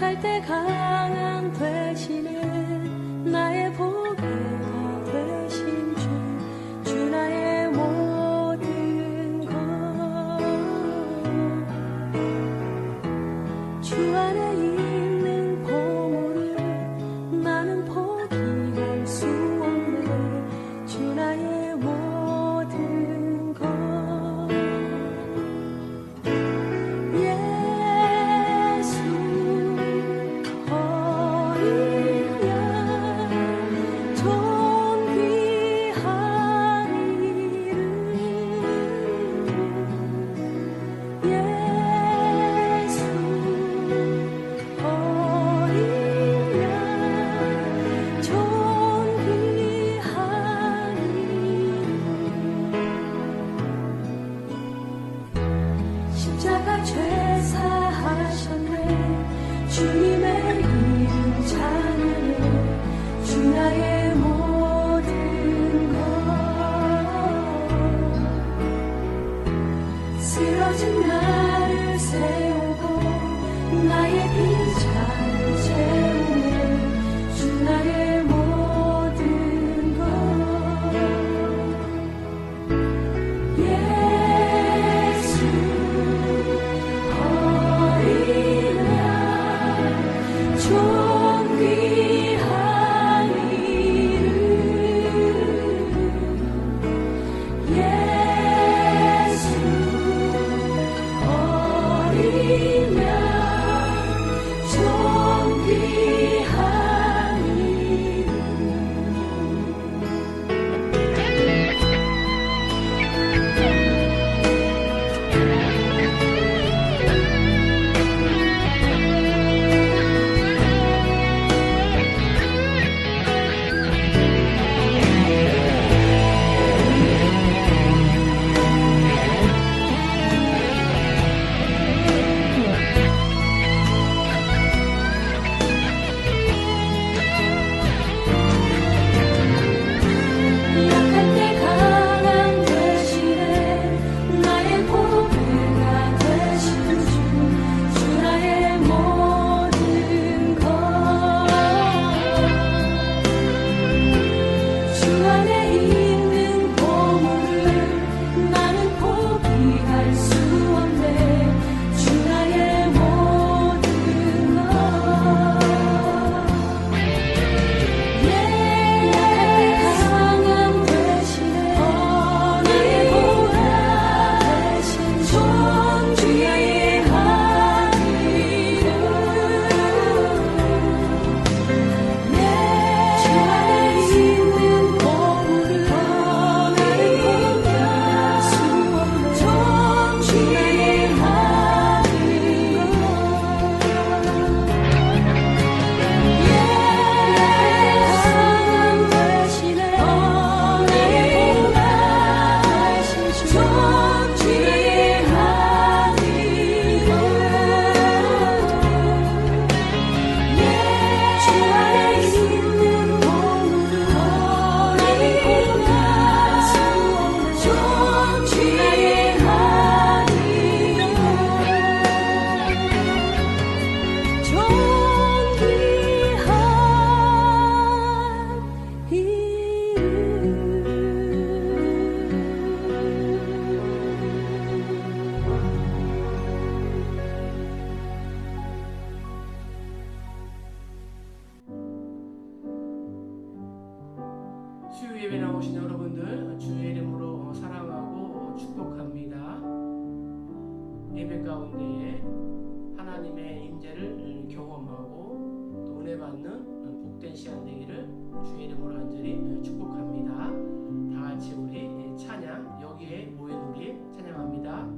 약할 때 강한 대신에 나의 보배가 되신 주 나의 모든 것. 주 안에 있는 보물을 나는 포기할 수 없네. 주 나의 모든 것. 십자가 죄사하셨네. 주님의 이름 찬양해. 주 나의 모든 것. 쓰러진 나를 세우고 나의 빈잔을 채우네. 주 나의 모든 것. 수요 예배 나오신 여러분들 주의 이름으로 사랑하고 축복합니다. 예배 가운데에 하나님의 임재를 경험하고 또 은혜 받는 복된 시간 되기를 주의 이름으로 간절히 축복합니다. 다 같이 우리 찬양 여기에 모인 우리 찬양합니다.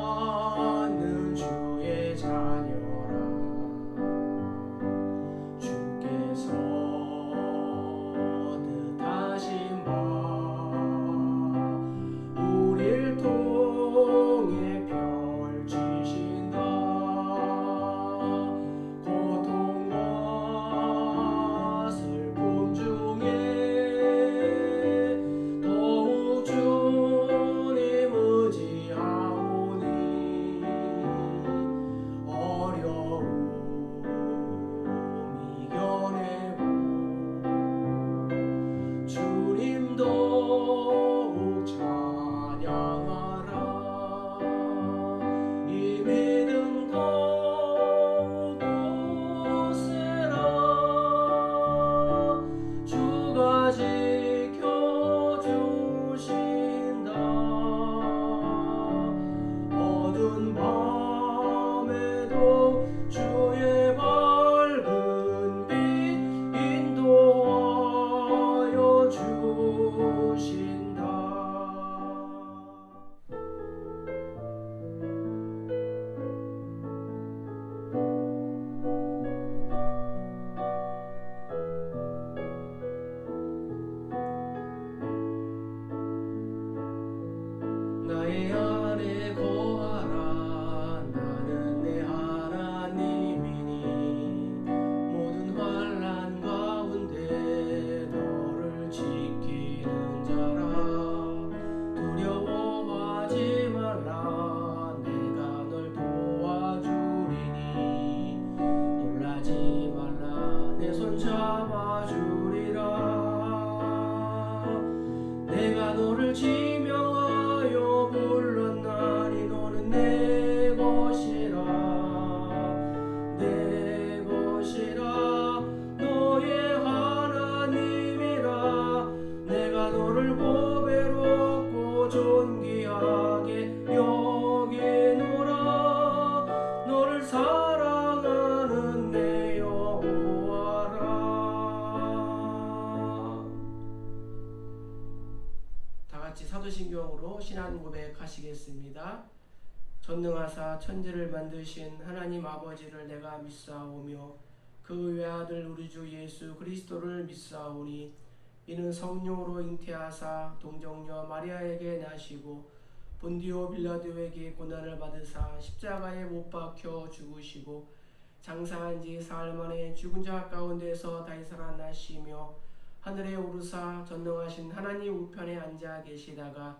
사랑받는 주의 자녀라 사도신경으로 신앙 고백하시겠습니다. 전능하사 천지를 만드신 하나님 아버지를 내가 믿사오며 그 외아들 우리 주 예수 그리스도를 믿사오니 이는 성령으로 잉태하사 동정녀 마리아에게 나시고 본디오 빌라도에게 고난을 받으사 십자가에 못 박혀 죽으시고 장사한 지 사흘 만에 죽은 자 가운데서 다시 살아나시며 하늘에 오르사 전능하신 하나님 우편에 앉아 계시다가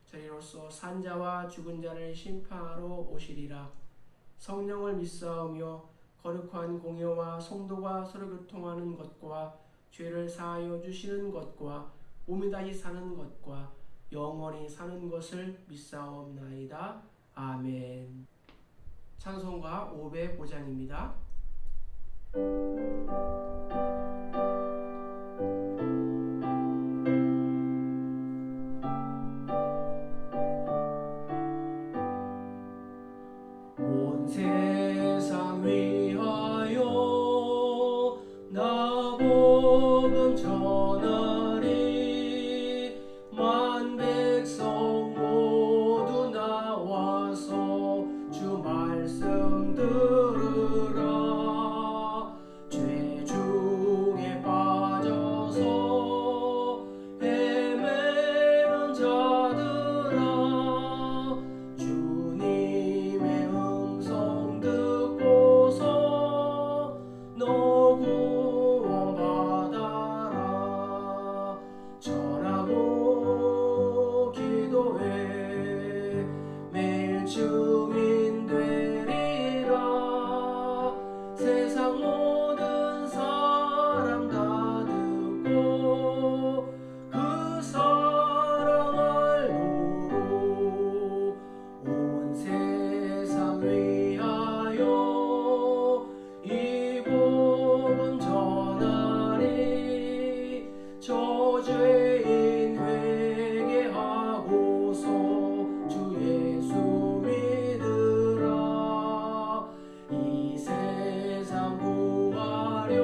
저리로서 산자와 죽은 자를 심판하러 오시리라. 성령을 믿사오며 거룩한 공예와 성도가 서로 교통하는 것과 죄를 사하여 주시는 것과 몸이 다시 사는 것과 영원히 사는 것을 믿사옵나이다. 아멘. 찬송가 505장입니다. 온 세상 위하여 나 복음 전하리 만 백성 모두 나와서 주 말씀 들으라. 죄 중에 빠져서 헤매는 자들아 주님의 음성 듣고서 너 구원받아라. 전하고 기도해 매일 증인 되리라. 세상 모든 사람 다 듣고 그 사랑 알도록 온 세상 위하여 이 복음 전하리. 저죄인 회개하고서 주 예수 믿으라. 이 세상 구하려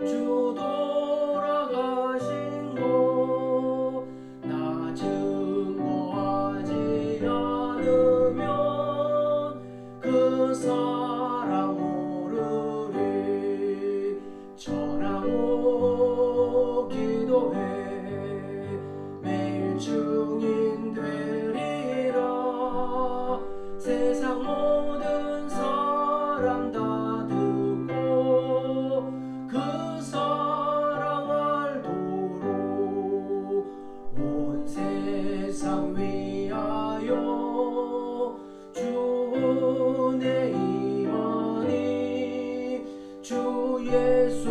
주 돌아가신 거 나 증거하지 않으면 그 사랑 모르리. 전하고 기도해 매일 증인 되리라. 세상 모든 사람 다 듣고 그 사랑 알도록 온 세상 위하여 주 은혜 임하니. 주 예수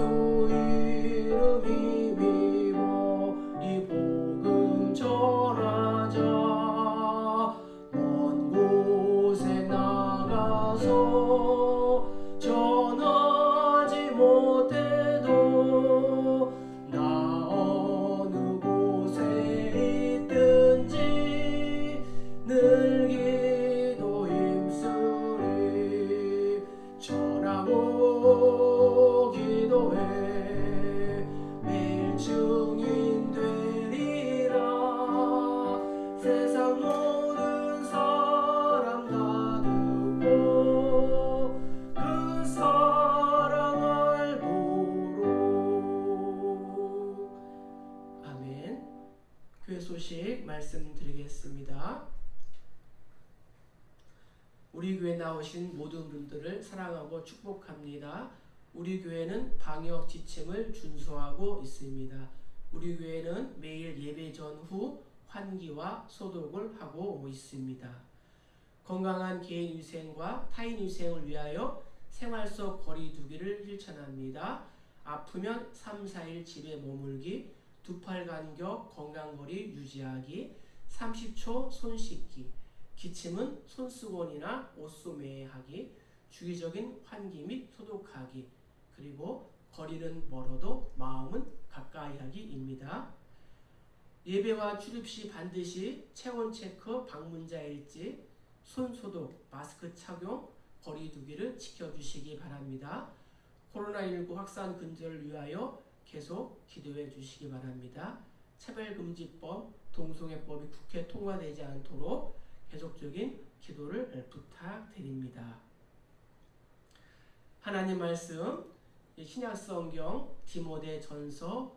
이름 힘입어 이 복음 전하자. 먼 곳에 나가서 전하지 못해도 나 어느 곳에 있든지 늘 기도 힘쓰리. 전하고 기도해 매일 증인 되리라. 세상 모든 사람 다 듣고 그 사랑 알도록. 아멘. 교회 소식 말씀드리겠습니다. 우리 교회 나오신 모든 분들을 사랑하고 축복합니다. 우리 교회는 방역 지침을 준수하고 있습니다. 우리 교회는 매일 예배 전후 환기와 소독을 하고 있습니다. 건강한 개인 위생과 타인 위생을 위하여 생활 속 거리 두기를 실천합니다. 아프면 3, 4일 집에 머물기, 두 팔 간격 건강거리 유지하기, 30초 손 씻기, 기침은 손수건이나 옷소매하기, 주기적인 환기 및 소독하기, 그리고 거리는 멀어도 마음은 가까이 하기입니다. 예배와 출입 시 반드시 체온 체크, 방문자 일지, 손 소독, 마스크 착용, 거리 두기를 지켜주시기 바랍니다. 코로나19 확산 근절을 위하여 계속 기도해 주시기 바랍니다. 차별금지법, 동성애법이 국회에 통과되지 않도록 계속적인 기도를 부탁드립니다. 하나님 말씀 신약성경 디모데전서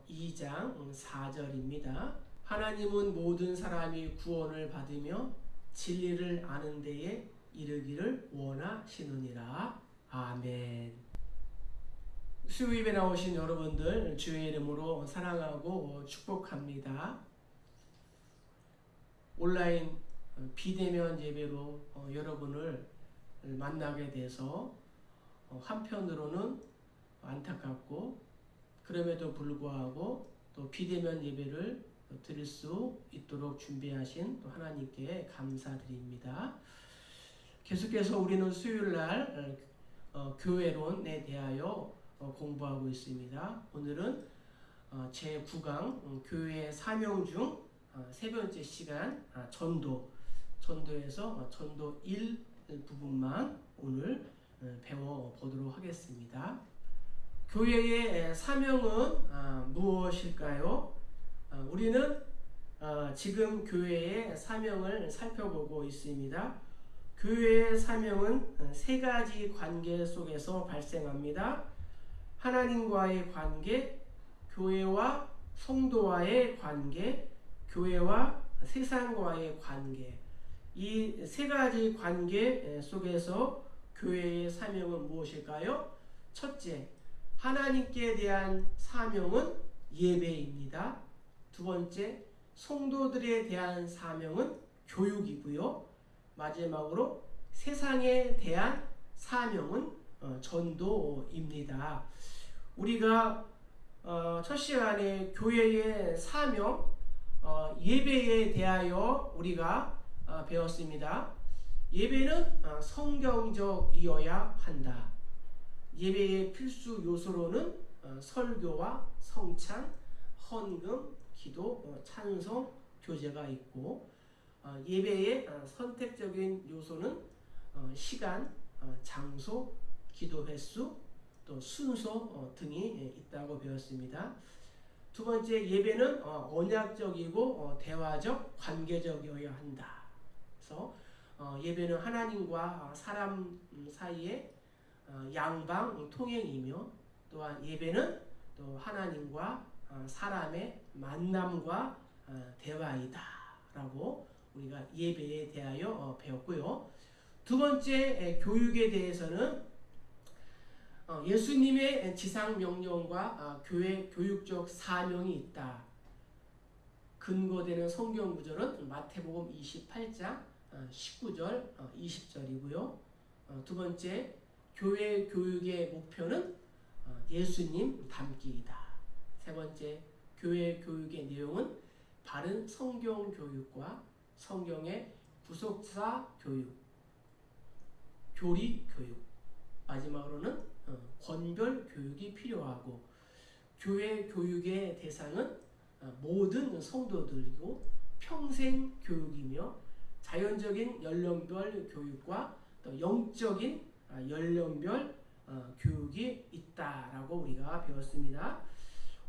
2장 4절입니다. 하나님은 모든 사람이 구원을 받으며 진리를 아는 데에 이르기를 원하시느니라. 아멘. 수요일에 나오신 여러분들 주의 이름으로 사랑하고 축복합니다. 온라인 비대면 예배로 여러분을 만나게 돼서 한편으로는 안타깝고, 그럼에도 불구하고 또 비대면 예배를 드릴 수 있도록 준비하신 또 하나님께 감사드립니다. 계속해서 우리는 수요일날 교회론에 대하여 공부하고 있습니다. 오늘은 제9강 교회의 사명 중 세 번째 시간 전도에서 전도 1 부분만 오늘 배워보도록 하겠습니다. 교회의 사명은 무엇일까요? 우리는 지금 교회의 사명을 살펴보고 있습니다. 교회의 사명은 세 가지 관계 속에서 발생합니다. 하나님과의 관계, 교회와 성도와의 관계, 교회와 세상과의 관계. 이 세 가지 관계 속에서 교회의 사명은 무엇일까요? 첫째, 하나님께 대한 사명은 예배입니다. 두 번째, 성도들에 대한 사명은 교육이고요. 마지막으로 세상에 대한 사명은 전도입니다. 우리가 첫 시간에 교회의 사명, 예배에 대하여 우리가 배웠습니다. 예배는 성경적이어야 한다. 예배의 필수 요소로는 설교와 성찬, 헌금, 기도, 찬송, 교제가 있고, 예배의 선택적인 요소는 시간, 장소, 기도 횟수, 또 순서 등이 있다고 배웠습니다. 두 번째, 예배는 언약적이고 대화적, 관계적이어야 한다. 그래서 예배는 하나님과 사람 사이의 양방 통행이며, 또한 예배는 또 하나님과 사람의 만남과 대화이다 라고 우리가 예배에 대하여 배웠고요. 두 번째, 교육에 대해서는 예수님의 지상명령과 교회 교육적 사명이 있다. 근거되는 성경 구절은 마태복음 28장 19절 20절이고요. 두 번째, 교회 교육의 목표는 예수님 닮기이다. 세 번째, 교회 교육의 내용은 바른 성경 교육과 성경의 구속사 교육, 교리 교육, 마지막으로는 권별 교육이 필요하고, 교회 교육의 대상은 모든 성도들이고 평생 교육이며, 자연적인 연령별 교육과 또 영적인 연령별 교육이 있다라고 우리가 배웠습니다.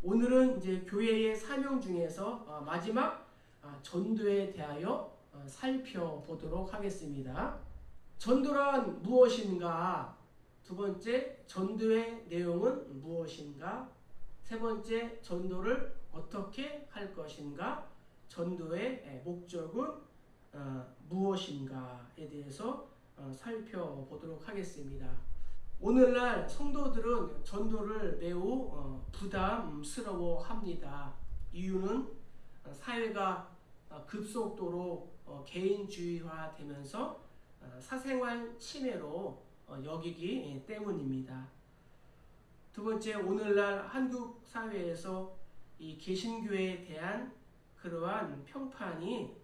오늘은 이제 교회의 사명 중에서 마지막 전도에 대하여 살펴보도록 하겠습니다. 전도란 무엇인가? 두 번째, 전도의 내용은 무엇인가? 세 번째, 전도를 어떻게 할 것인가? 전도의 목적은 무엇인가에 대해서 살펴보도록 하겠습니다. 오늘날 성도들은 전도를 매우 부담스러워합니다. 이유는 사회가 급속도로 개인주의화되면서 사생활 침해로 여기기 때문입니다. 두 번째, 오늘날 한국 사회에서 이 개신교에 대한 그러한 평판이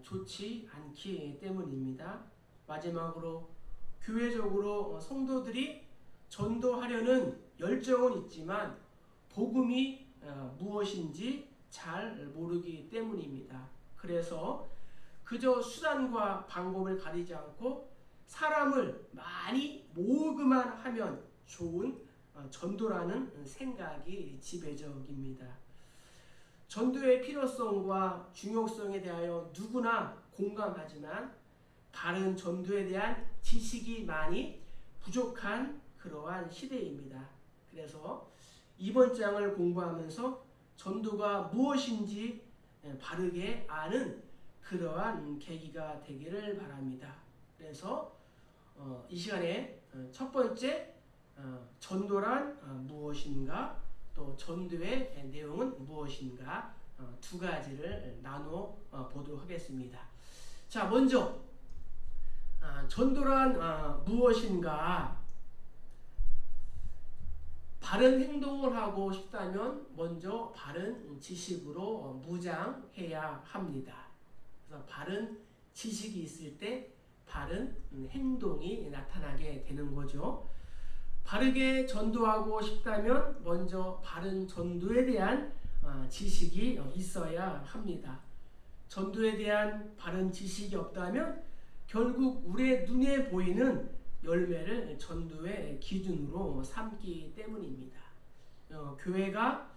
좋지 않기 때문입니다. 마지막으로, 교회적으로 성도들이 전도하려는 열정은 있지만 복음이 무엇인지 잘 모르기 때문입니다. 그래서 그저 수단과 방법을 가리지 않고 사람을 많이 모으기만 하면 좋은 전도라는 생각이 지배적입니다. 전도의 필요성과 중요성에 대하여 누구나 공감하지만 바른 전도에 대한 지식이 많이 부족한 그러한 시대입니다. 그래서 이번 장을 공부하면서 전도가 무엇인지 바르게 아는 그러한 계기가 되기를 바랍니다. 그래서 이 시간에 첫 번째 전도란 무엇인가, 또 전도의 내용은 무엇인가, 두 가지를 나눠 보도록 하겠습니다. 자, 먼저 전도란 무엇인가? 바른 행동을 하고 싶다면 먼저 바른 지식으로 무장해야 합니다. 그래서 바른 지식이 있을 때 바른 행동이 나타나게 되는 거죠. 바르게 전도하고 싶다면 먼저 바른 전도에 대한 지식이 있어야 합니다. 전도에 대한 바른 지식이 없다면 결국 우리의 눈에 보이는 열매를 전도의 기준으로 삼기 때문입니다. 교회가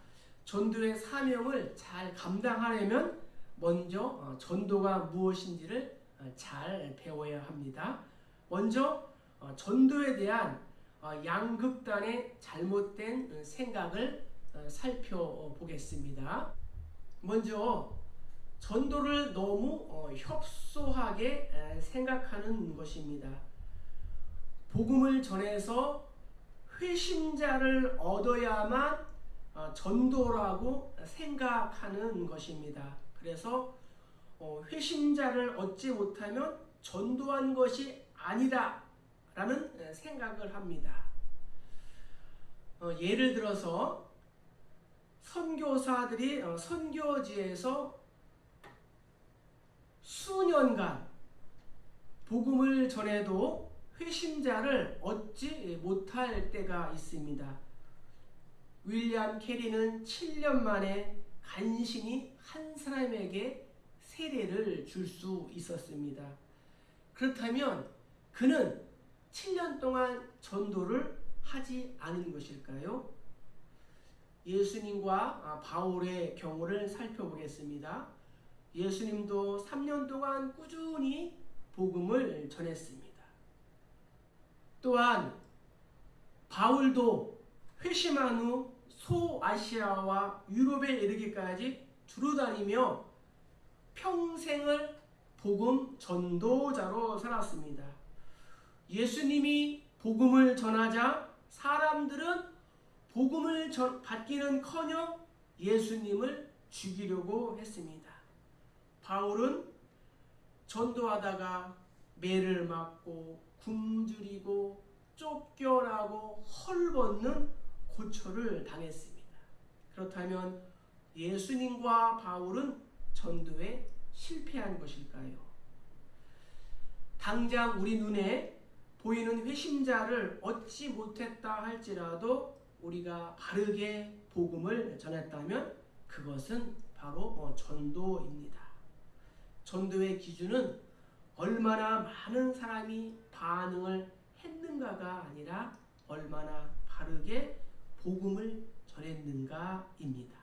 전도의 사명을 잘 감당하려면 먼저 전도가 무엇인지를 잘 배워야 합니다. 먼저 전도에 대한 양극단의 잘못된 생각을 살펴보겠습니다. 먼저 전도를 너무 협소하게 생각하는 것입니다. 복음을 전해서 회심자를 얻어야만 전도라고 생각하는 것입니다. 그래서 회심자를 얻지 못하면 전도한 것이 아니다 라는 생각을 합니다. 예를 들어서 선교사들이 선교지에서 수년간 복음을 전해도 회심자를 얻지 못할 때가 있습니다. 윌리엄 캐리는 7년 만에 간신히 한 사람에게 세례를 줄 수 있었습니다. 그렇다면 그는 7년 동안 전도를 하지 않은 것일까요? 예수님과 바울의 경우를 살펴보겠습니다. 예수님도 3년 동안 꾸준히 복음을 전했습니다. 또한 바울도 회심한 후 소아시아와 유럽에 이르기까지 두루다니며 평생을 복음 전도자로 살았습니다. 예수님이 복음을 전하자 사람들은 복음을 받기는커녕 예수님을 죽이려고 했습니다. 바울은 전도하다가 매를 맞고 굶주리고 쫓겨나고 헐벗는 고초를 당했습니다. 그렇다면 예수님과 바울은 전도에 실패한 것일까요? 당장 우리 눈에 보이는 회심자를 얻지 못했다 할지라도 우리가 바르게 복음을 전했다면 그것은 바로 전도입니다. 전도의 기준은 얼마나 많은 사람이 반응을 했는가가 아니라 얼마나 바르게 복음을 전했는가입니다.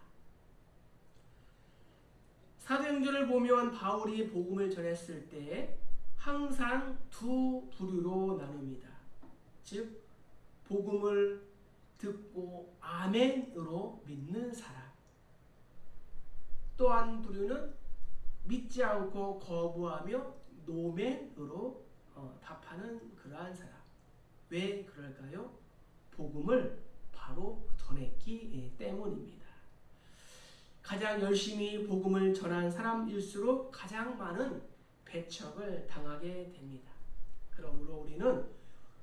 사도행전을 보면 바울이 복음을 전했을 때 항상 두 부류로 나눕니다. 즉 복음을 듣고 아멘으로 믿는 사람, 또 한 부류는 믿지 않고 거부하며 노멘으로 답하는 그러한 사람. 왜 그럴까요? 복음을 바로 전했기 때문입니다. 가장 열심히 복음을 전한 사람일수록 가장 많은 배척을 당하게 됩니다. 그러므로 우리는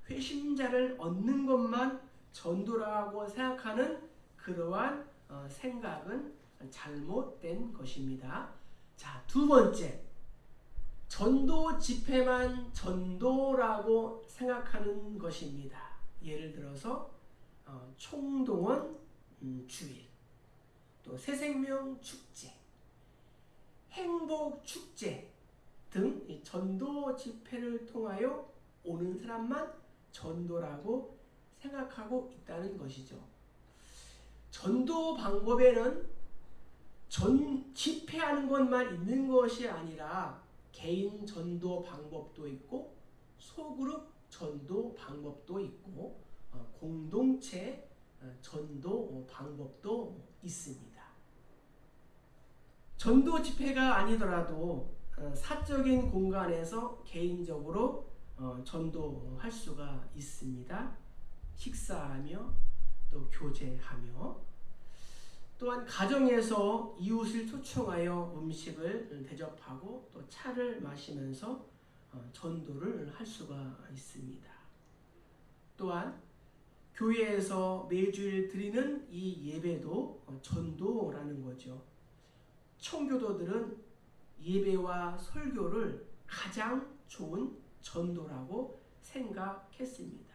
회심자를 얻는 것만 전도라고 생각하는 그러한 생각은 잘못된 것입니다. 자, 두 번째, 전도 집회만 전도라고 생각하는 것입니다. 예를 들어서 총동원 주일, 또 새생명 축제, 행복 축제 등 전도 집회를 통하여 오는 사람만 전도라고 생각하고 있다는 것이죠. 전도 방법에는 집회하는 것만 있는 것이 아니라 개인 전도 방법도 있고 소그룹 전도 방법도 있고 공동체 전도 방법도 있습니다. 전도 집회가 아니더라도 사적인 공간에서 개인적으로 전도할 수가 있습니다. 식사하며 또 교제하며 또한 가정에서 이웃을 초청하여 음식을 대접하고 또 차를 마시면서 전도를 할 수가 있습니다. 또한 교회에서 매주일 드리는 이 예배도 전도라는 거죠. 청교도들은 예배와 설교를 가장 좋은 전도라고 생각했습니다.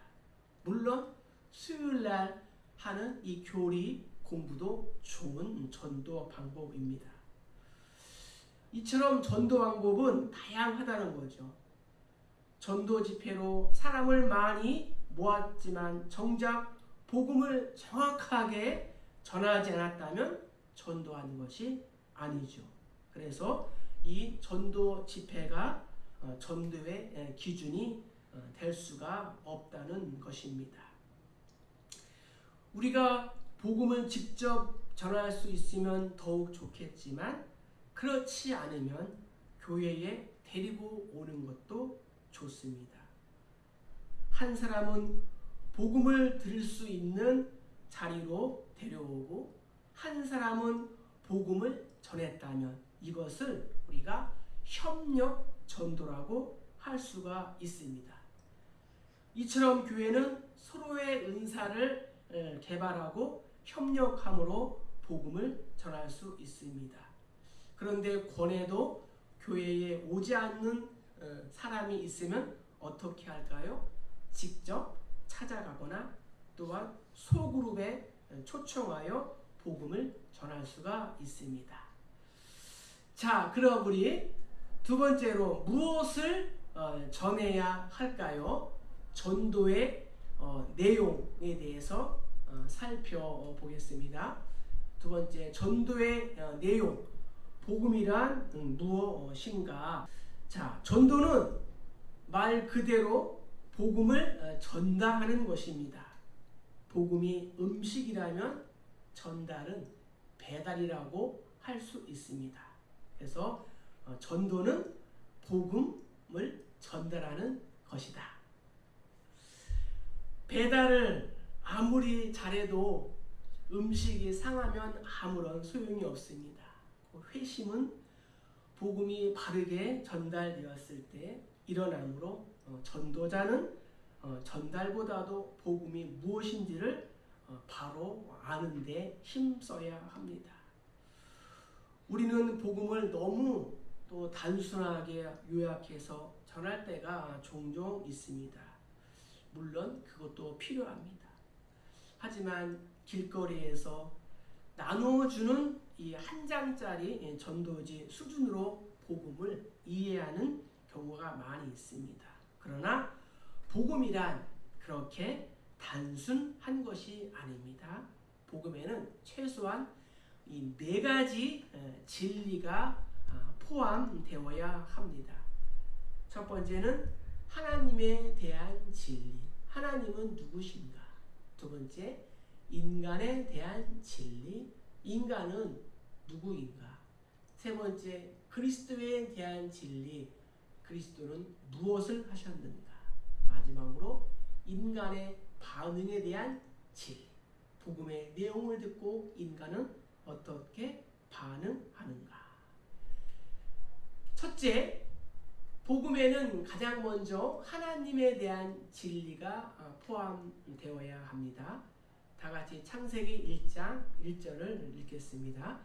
물론 수요일날 하는 이 교리 공부도 좋은 전도 방법입니다. 이처럼 전도 방법은 다양하다는 거죠. 전도 집회로 사람을 많이 모았지만 정작 복음을 정확하게 전하지 않았다면 전도하는 것이 아니죠. 그래서 이 전도 집회가 전도의 기준이 될 수가 없다는 것입니다. 우리가 복음을 직접 전할 수 있으면 더욱 좋겠지만 그렇지 않으면 교회에 데리고 오는 것도 좋습니다. 한 사람은 복음을 들을 수 있는 자리로 데려오고 한 사람은 복음을 전했다면 이것을 우리가 협력 전도라고 할 수가 있습니다. 이처럼 교회는 서로의 은사를 개발하고 협력함으로 복음을 전할 수 있습니다. 그런데 권해도 교회에 오지 않는 사람이 있으면 어떻게 할까요? 직접 찾아가거나 또한 소그룹에 초청하여 복음을 전할 수가 있습니다. 자, 그럼 우리 두 번째로 무엇을 전해야 할까요? 전도의 내용에 대해서 살펴보겠습니다. 두 번째, 전도의 내용, 복음이란 무엇인가? 자, 전도는 말 그대로 복음을 전달하는 것입니다. 복음이 음식이라면 전달은 배달이라고 할 수 있습니다. 그래서 전도는 복음을 전달하는 것이다. 배달을 아무리 잘해도 음식이 상하면 아무런 소용이 없습니다. 회심은 복음이 바르게 전달되었을 때 일어나므로 전도자는 전달보다도 복음이 무엇인지를 바로 아는 데 힘써야 합니다. 우리는 복음을 너무 또 단순하게 요약해서 전할 때가 종종 있습니다. 물론 그것도 필요합니다. 하지만 길거리에서 나눠주는 이 한 장짜리 전도지 수준으로 복음을 이해하는 경우가 많이 있습니다. 그러나 복음이란 그렇게 단순한 것이 아닙니다. 복음에는 최소한 이 4가지 진리가 포함되어야 합니다. 첫 번째는 하나님에 대한 진리. 하나님은 누구신가? 두 번째, 인간에 대한 진리. 인간은 누구인가? 세 번째, 그리스도에 대한 진리. 그리스도는 무엇을 하셨는가? 마지막으로 인간의 반응에 대한 진리. 복음의 내용을 듣고 인간은 어떻게 반응하는가? 첫째, 복음에는 가장 먼저 하나님에 대한 진리가 포함되어야 합니다. 다 같이 창세기 1장 1절을 읽겠습니다.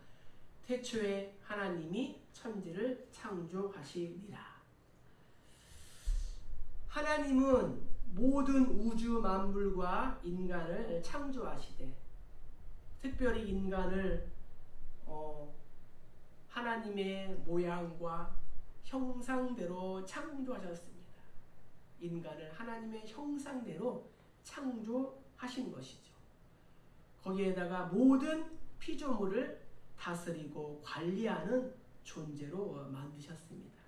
태초에 하나님이 천지를 창조하시니라. 하나님은 모든 우주 만물과 인간을 창조하시되 특별히 인간을 하나님의 모양과 형상대로 창조하셨습니다. 인간을 하나님의 형상대로 창조하신 것이죠. 거기에다가 모든 피조물을 다스리고 관리하는 존재로 만드셨습니다.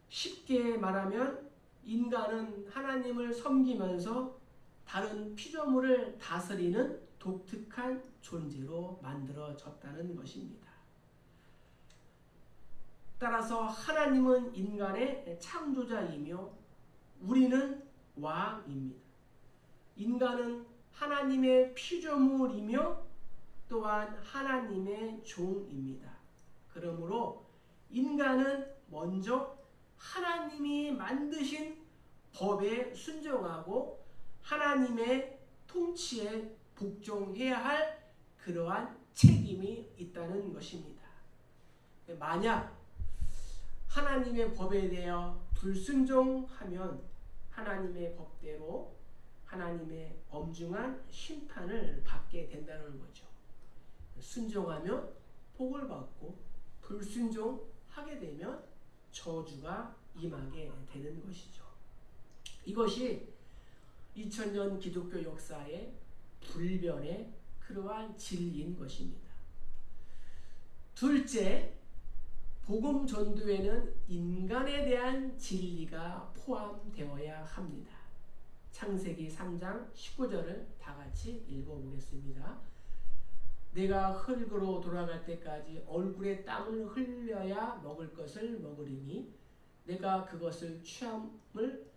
쉽게 말하면 인간은 하나님을 섬기면서 다른 피조물을 다스리는 독특한 존재로 만들어졌다는 것입니다. 따라서 하나님은 인간의 창조자이며 우리는 왕입니다. 인간은 하나님의 피조물이며 또한 하나님의 종입니다. 그러므로 인간은 먼저 하나님이 만드신 법에 순종하고 하나님의 통치에 복종해야 할 그러한 책임이 있다는 것입니다. 만약 하나님의 법에 대하여 불순종하면 하나님의 법대로 하나님의 엄중한 심판을 받게 된다는 거죠. 순종하면 복을 받고 불순종하게 되면 저주가 임하게 되는 것이죠. 이것이 2000년 기독교 역사의 불변의 그러한 진리인 것입니다. 둘째, 복음 전도에는 인간에 대한 진리가 포함되어야 합니다. 창세기 3장 19절을 다 같이 읽어보겠습니다. 내가 흙으로 돌아갈 때까지 얼굴에 땀을 흘려야 먹을 것을 먹으리니 내가 그것을 취함을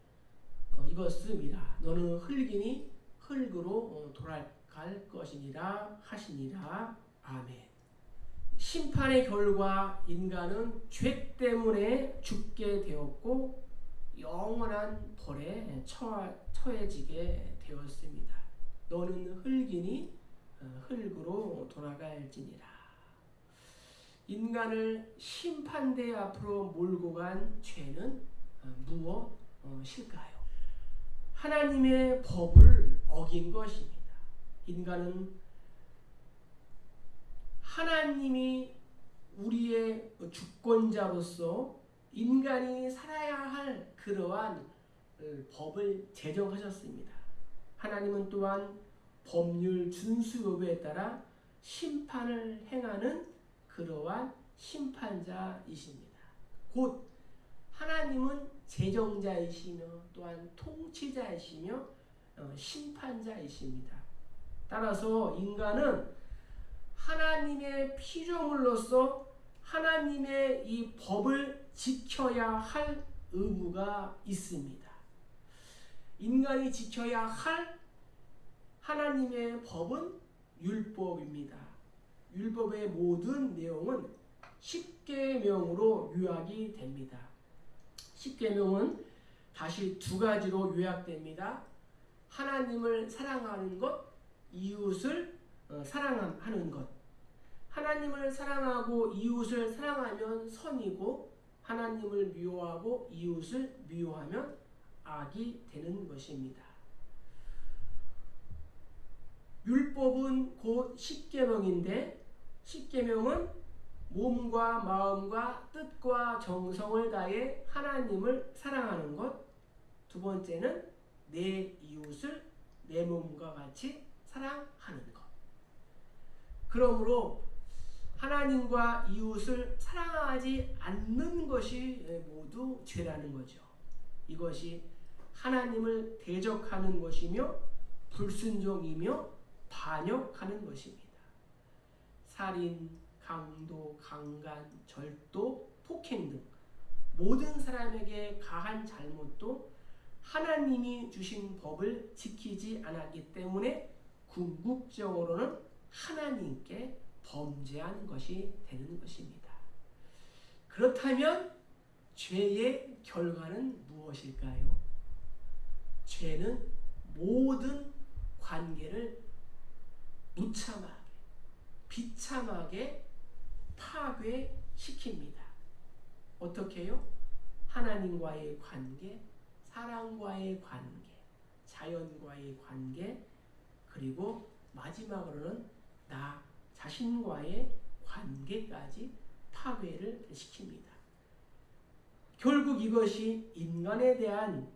입었음이라. 너는 흙이니 흙으로 돌아갈 것이니라 하시니라. 아멘. 심판의 결과 인간은 죄 때문에 죽게 되었고 영원한 벌에 처해지게 되었습니다. 너는 흙이니 흙으로 돌아갈지니라. 인간을 심판대 앞으로 몰고 간 죄는 무엇일까요? 하나님의 법을 어긴 것입니다. 인간은 하나님이 우리의 주권자로서 인간이 살아야 할 그러한 법을 제정하셨습니다. 하나님은 또한 법률 준수 여부에 따라 심판을 행하는 그러한 심판자이십니다. 곧 하나님은 제정자이시며 또한 통치자이시며 심판자이십니다. 따라서 인간은 하나님의 피조물로서 하나님의 이 법을 지켜야 할 의무가 있습니다. 인간이 지켜야 할 하나님의 법은 율법입니다. 율법의 모든 내용은 십계명으로 요약이 됩니다. 십계명은 다시 두 가지로 요약됩니다. 하나님을 사랑하는 것, 이웃을 사랑하는 것. 하나님을 사랑하고 이웃을 사랑하면 선이고 하나님을 미워하고 이웃을 미워하면 악이 되는 것입니다. 율법은 곧 십계명인데 십계명은 몸과 마음과 뜻과 정성을 다해 하나님을 사랑하는 것. 두 번째는 내 이웃을 내 몸과 같이 사랑하는 것. 그러므로 하나님과 이웃을 사랑하지 않는 것이 모두 죄라는 거죠. 이것이 하나님을 대적하는 것이며 불순종이며 반역하는 것입니다. 살인, 강도, 강간, 절도, 폭행 등 모든 사람에게 가한 잘못도 하나님이 주신 법을 지키지 않았기 때문에 궁극적으로는 하나님께 범죄한 것이 되는 것입니다. 그렇다면 죄의 결과는 무엇일까요? 죄는 모든 관계를 무참하게, 비참하게 파괴시킵니다. 어떻게요? 하나님과의 관계, 사람과의 관계, 자연과의 관계, 그리고 마지막으로는 나 자신과의 관계까지 파괴를 시킵니다. 결국 이것이 인간에 대한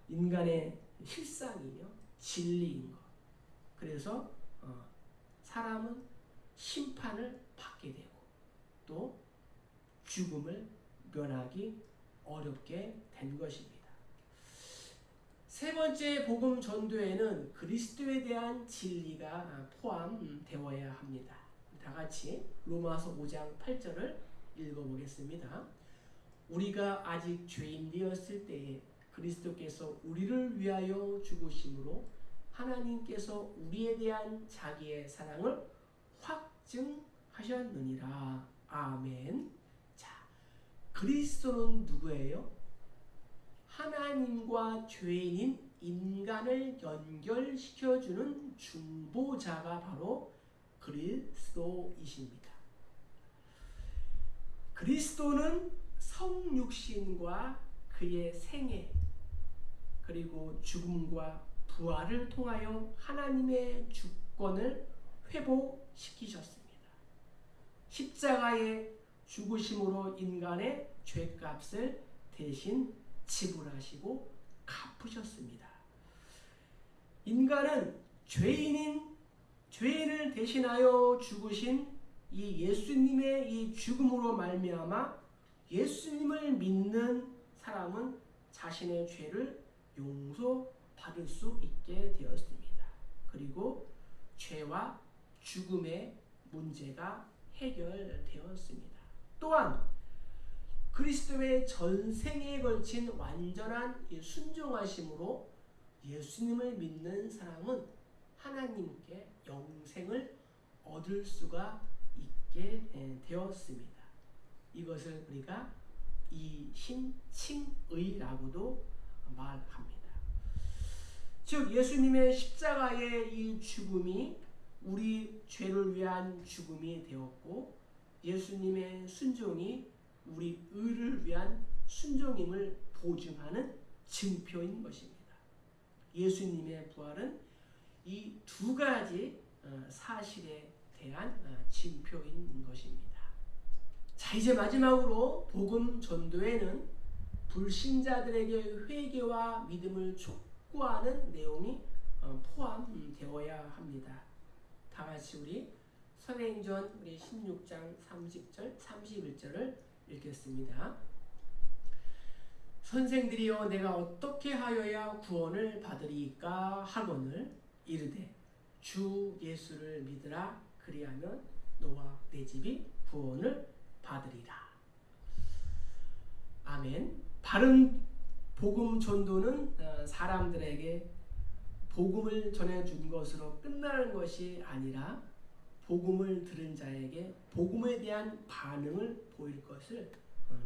인간의 실상이며 진리인 것. 그래서 사람은 심판을 받게 되고 또 죽음을 면하기 어렵게 된 것입니다. 세 번째 복음 전도에는 그리스도에 대한 진리가 포함되어야 합니다. 다 같이 로마서 5장 8절을 읽어보겠습니다. 우리가 아직 죄인 되었을 때에 그리스도께서 우리를 위하여 죽으심으로 하나님께서 우리에 대한 자기의 사랑을 확증하셨느니라. 아멘. 자, 그리스도는 누구예요? 하나님과 죄인인 인간을 연결시켜주는 중보자가 바로 그리스도이십니다. 그리스도는 성육신과 그의 생애 그리고 죽음과 부활을 통하여 하나님의 주권을 회복시키셨습니다. 십자가의 죽으심으로 인간의 죄값을 대신 지불하시고 갚으셨습니다. 인간은 죄인을 대신하여 죽으신 이 예수님의 이 죽음으로 말미암아 예수님을 믿는 사람은 자신의 죄를 용서받을 수 있게 되었습니다. 그리고 죄와 죽음의 문제가 해결되었습니다. 또한 그리스도의 전생에 걸친 완전한 순종하심으로 예수님을 믿는 사람은 하나님께 영생을 얻을 수가 있게 되었습니다. 이것을 우리가 이신칭의라고도 말합니다. 즉 예수님의 십자가의 이 죽음이 우리 죄를 위한 죽음이 되었고 예수님의 순종이 우리 의를 위한 순종임을 보증하는 증표인 것입니다. 예수님의 부활은 이 두 가지 사실에 대한 증표인 것입니다. 자, 이제 마지막으로 복음 전도에는 불신자들에게 회개와 믿음을 촉구하는 내용이 포함되어야 합니다. 다 같이 우리 선행전 우리 16장 30절 31절을 읽겠습니다. 선생들이여 내가 어떻게 하여야 구원을 받으리까 하거늘 이르되 주 예수를 믿으라 그리하면 너와 내 집이 구원을 받으리라. 아멘. 바른 복음 전도는 사람들에게 복음을 전해준 것으로 끝나는 것이 아니라 복음을 들은 자에게 복음에 대한 반응을 보일 것을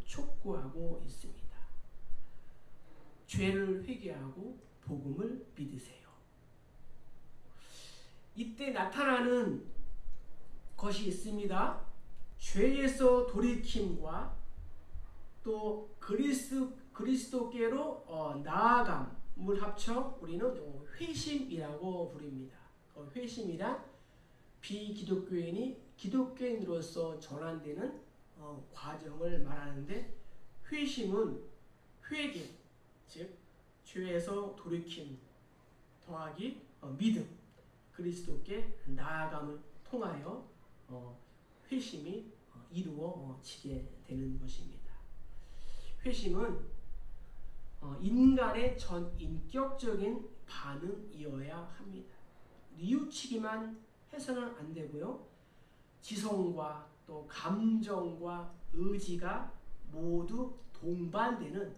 촉구하고 있습니다. 죄를 회개하고 복음을 믿으세요. 이때 나타나는 것이 있습니다. 죄에서 돌이킴과 또 그리스도께로 나아감을 합쳐 우리는 회심이라고 부릅니다. 회심이란 비기독교인이 기독교인으로서 전환되는 과정을 말하는데 회심은 회개, 즉 죄에서 돌이킴 더하기 믿음, 그리스도께 나아감을 통하여 회심이 이루어지게 되는 것입니다. 회심은 인간의 전인격적인 반응이어야 합니다. 뉘우치기만 해서는 안 되고요. 지성과 또 감정과 의지가 모두 동반되는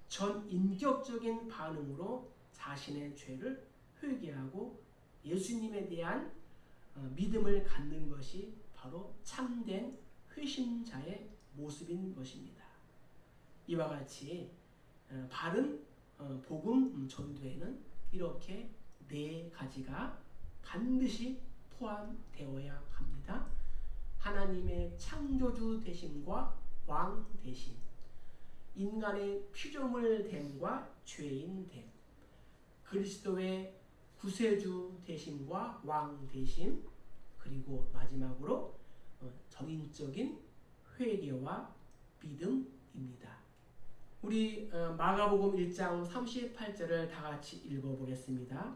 전인격적인 반응으로 자신의 죄를 회개하고 예수님에 대한 믿음을 갖는 것이 바로 참된 회심자의 모습인 것입니다. 이와 같이 바른 복음 전도에는 이렇게 네 가지가 반드시 포함되어야 합니다. 하나님의 창조주 되심과 왕 되심, 인간의 피조물 됨과 죄인 됨, 그리스도의 구세주 되심과 왕 되심, 그리고 마지막으로 전인적인 회개와 믿음입니다. 우리 마가복음 1장 38절을 다 같이 읽어보겠습니다.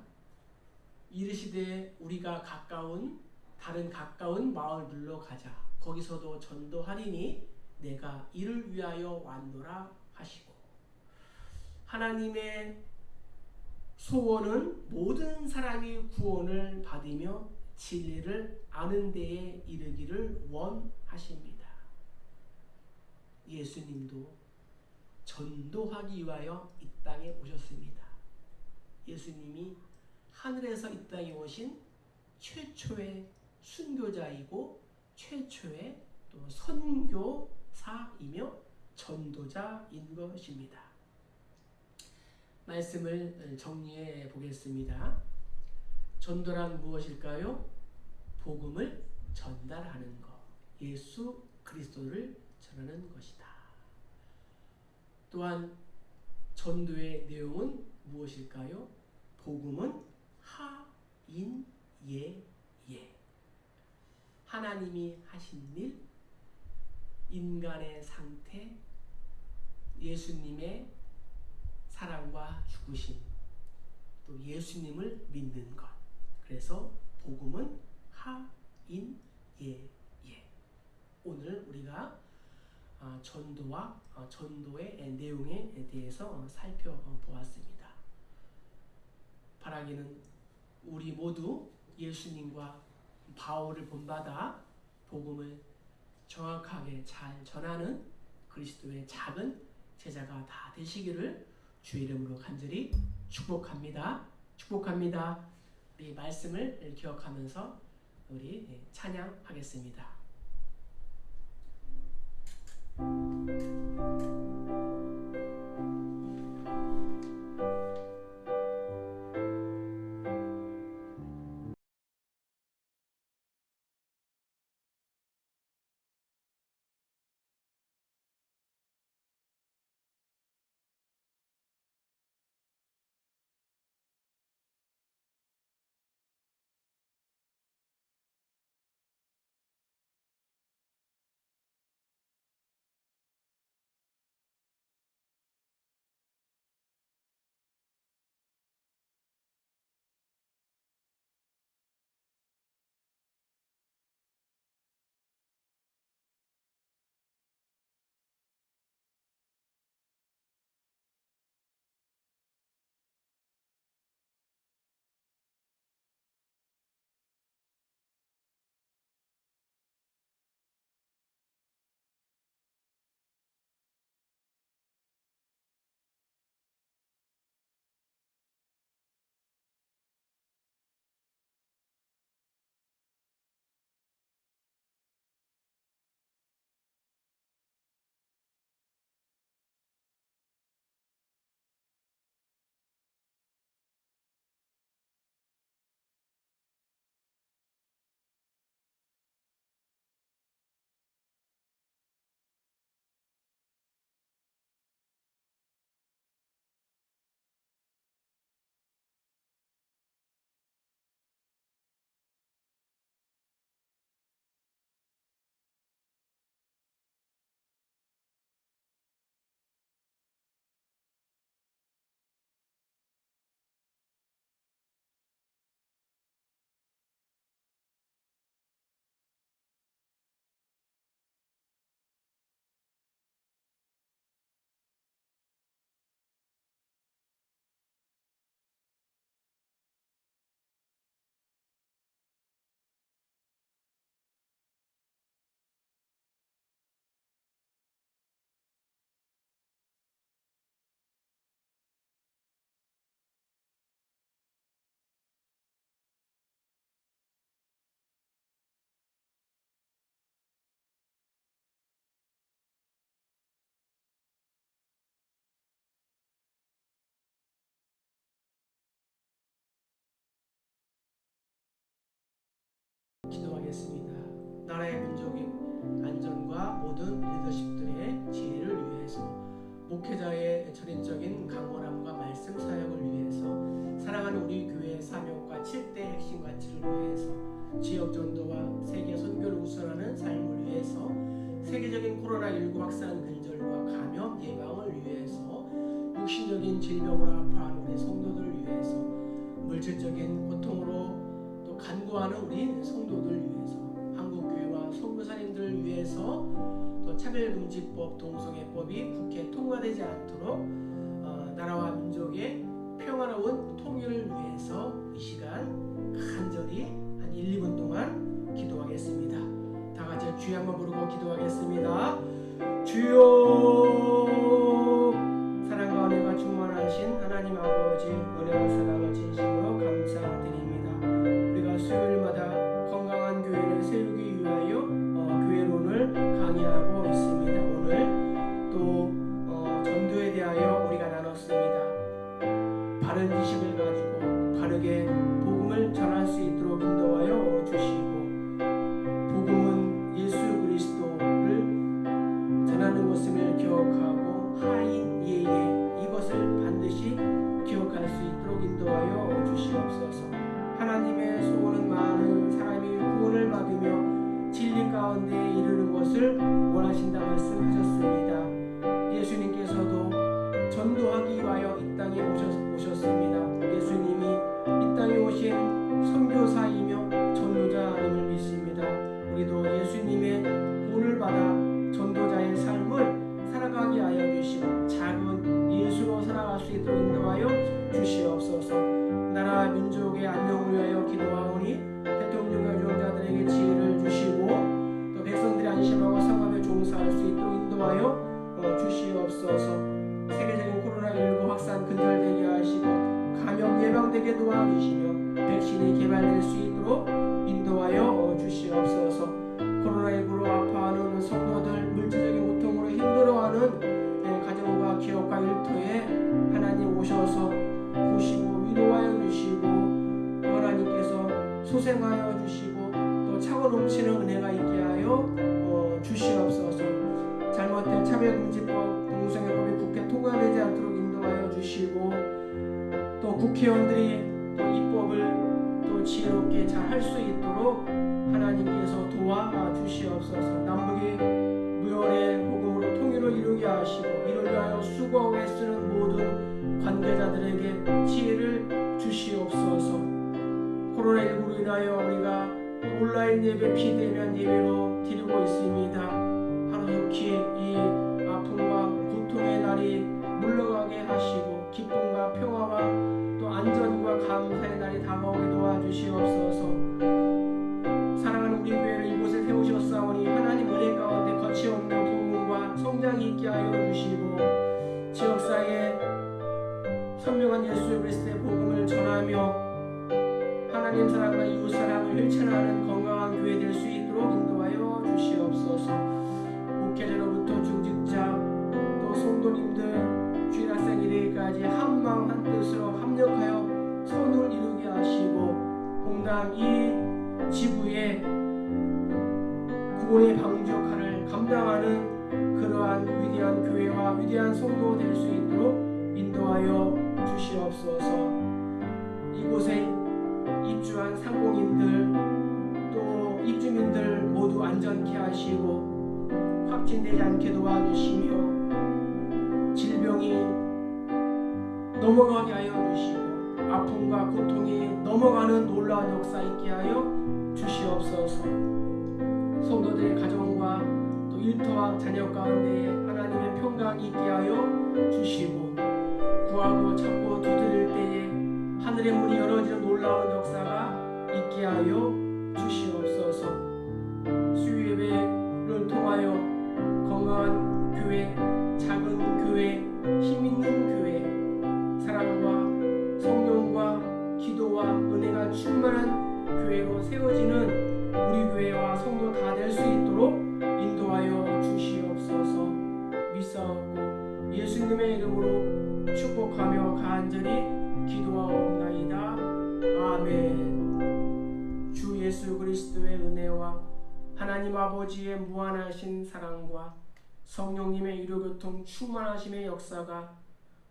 이르시되 우리가 가까운 다른 가까운 마을들로 가자. 거기서도 전도하리니 내가 이를 위하여 왔노라 하시고, 하나님의 소원은 모든 사람이 구원을 받으며 진리를 아는 데에 이르기를 원하십니다. 예수님도 전도하기 위하여 이 땅에 오셨습니다. 예수님이 하늘에서 이 땅에 오신 최초의 순교자이고 최초의 또 선교사이며 전도자인 것입니다. 말씀을 정리해 보겠습니다. 전도란 무엇일까요? 복음을 전달하는 것, 예수 그리스도를 전하는 것이다. 또한 전도의 내용은 무엇일까요? 복음은 하인예예. 하나님이 하신 일, 인간의 상태, 예수님의 사랑과 죽으심, 또 예수님을 믿는 것. 그래서 복음은 하인예예. 오늘 우리가 전도와 전도의 내용에 대해서 살펴보았습니다. 바라기는 우리 모두 예수님과 바울을 본받아 복음을 정확하게 잘 전하는 그리스도의 작은 제자가 다 되시기를 주의 이름으로 간절히 축복합니다. 축복합니다. 우리 말씀을 기억하면서 우리 찬양하겠습니다. 기도하겠습니다. 나라의 민족의 안전과 모든 리더십들의 지혜를 위해서, 목회자의 전인적인 강건함과 말씀 사역을 위해서, 사랑하는 우리 교회의 사명과 7대 핵심 가치를 위해서, 지역 전도와 세계 선교를 우선하는 삶을 위해서, 세계적인 코로나19 확산 근절과 감염 예방을 위해서, 육신적인 질병으로 아파하는 우리 성도들을 위해서, 물질적인 고통으로 또 간구하는 우리 성도들 위해서, 위해서 또 차별금지법, 동성애법이 국회에 통과되지 않도록 나라와 민족의 평화로운 통일을 위해서 이 시간 간절히 한 1, 2분 동안 기도하겠습니다. 다 같이 주여 한번 부르고 기도하겠습니다. 주여, 사랑과 은혜가 충만하신 하나님 아버지, 은혜와 사랑을 진심으로 감사드립니다. 우리가 수요일마다 건강한 교회를 세우기 위하여 교회론을 강의하고 있습니다. 오늘 또 전도에 대하여 우리가 나눴습니다. 바른 지식을 가지고 바르게 복음을 전할 수 있도록 인도하여 주시고, 복음은 예수 그리스도를 전하는 것임을 기억하고 하인 예예 이것을 반드시 기억할 수 있도록 인도하여 주시옵소서. 하나님의 소원은 많은 사람이 구원을 받으며 진리 가운데 이르는 것을 원하신다 말씀하셨습니다. 예수님께서도 전도하기 위하여 이 땅에 오셨습니다. 예수님이 이 땅에 오신 선교사이며 전도자임을 믿습니다. 우리도 예수님의 본을 받아 전도자의 삶을 살아가게 하여 주시고 작은 예수로 살아갈 수 있도록 인도하여 주시옵소서. 나라 민족의 안녕을 위하여 기도하오니 대통령과 주영자들에게 지혜를 주시고 또 백성들이 안심하고 성함에 종사할 수 있도록 인도하여 주시옵소서. 세계적인 코로나19 확산 근절되게 하시고 감염 예방되게 도와주시며 백신이 개발될 수 있도록 인도하여 주시옵소서. 코로나19로 아파하는 성도들, 물질적인 고통으로 힘들어하는 가정과 기업과 일터에 하나님 오셔서 보시고 위로하여 주시고 하나님께서 소생하여 주시고 또 차고 넘치는 은혜가 있게 하여 주시옵소서. 잘못된 차별금지법, 동성애법이 국회 통과되지 않도록 인도하여 주시고 또 국회의원들이 또 입법을 또 지혜롭게 잘 할 수 있도록 하나님께서 도와주시옵소서. 남북이 무혈의 복음으로 통일을 이루게 하시고 이를 위하여 수고하고 애쓰는 모든 관계자들에게 지혜를 주시옵소서. 코로나19로 인하여 우리가 온라인 예배, 비대면 예배로 드리고 있습니다. 하루속히 이 아픔과 고통의 날이 물러가게 하시고 기쁨과 평화와 또 안전과 감사의 날이 다가오게 도와주시옵소서. 사랑하는 우리 교회를 이곳에 세우셨사오니 하나님 은혜 가운데 거침없는 부흥과 성장이 있게 하여 주시고 지역사회에 선명한 예수 그리스도의 복음을 전하며 하나님 사랑과 이웃 사랑을 실천하는 건강한 교회 될 수 있도록 인도하여 주시옵소서. 목회자로부터 중직자 또 성도님들 주일 학생 일회까지 한마음 한뜻으로 합력하여 선을 이루게 하시고 공당 이 지구의 구원의 방주 역할을 감당하는 그러한 위대한 교회와 위대한 성도 될 수 있도록 인도하여 주시옵소서. 이곳에 입주한 상공인들 또 입주민들 모두 안전케 하시고 확진되지 않게 도와주시며 질병이 넘어가게 하여 주시고 아픔과 고통이 넘어가는 놀라운 역사 있게 하여 주시옵소서. 성도들의 가정과 또 일터와 자녀 가운데 하나님의 평강이 있게 하여 주시고 구하고 찾고 두드릴 때에 하늘의 문이 열어지는 놀라운 역사가 있게 하여 주시옵소서. 수요예배를 통하여 건강한 교회, 작은 교회, 힘있는 교회, 사랑과 성령과 기도와 은혜가 충만한 교회로 세워지는 우리 교회와 성도 다 될 수 있도록 인도하여 주시옵소서. 믿사옵고 예수님의 이름으로 축복하며 간절히 기도하옵나이다. 아멘. 주 예수 그리스도의 은혜와 하나님 아버지의 무한하신 사랑과 성령님의 유료교통 충만하심의 역사가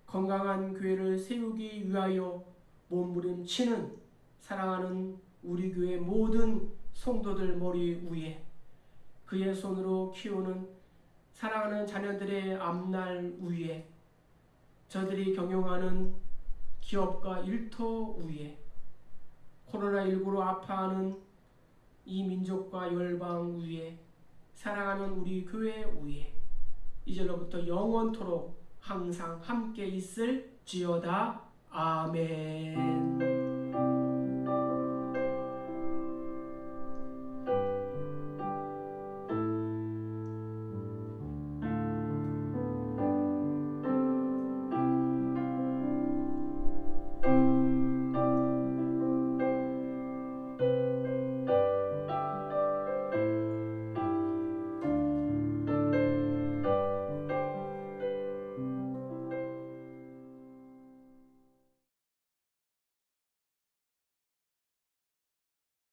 건강한 교회를 세우기 위하여 몸부림치는 사랑하는 우리 교회 모든 성도들 머리 위에 그의 손으로 키우는 사랑하는 자녀들의 앞날 위에 저들이 경영하는 기업과 일터 위에 코로나19로 아파하는 이 민족과 열방 위에 사랑하는 우리 교회 위에 이제로부터 영원토록 항상 함께 있을 지어다. 아멘.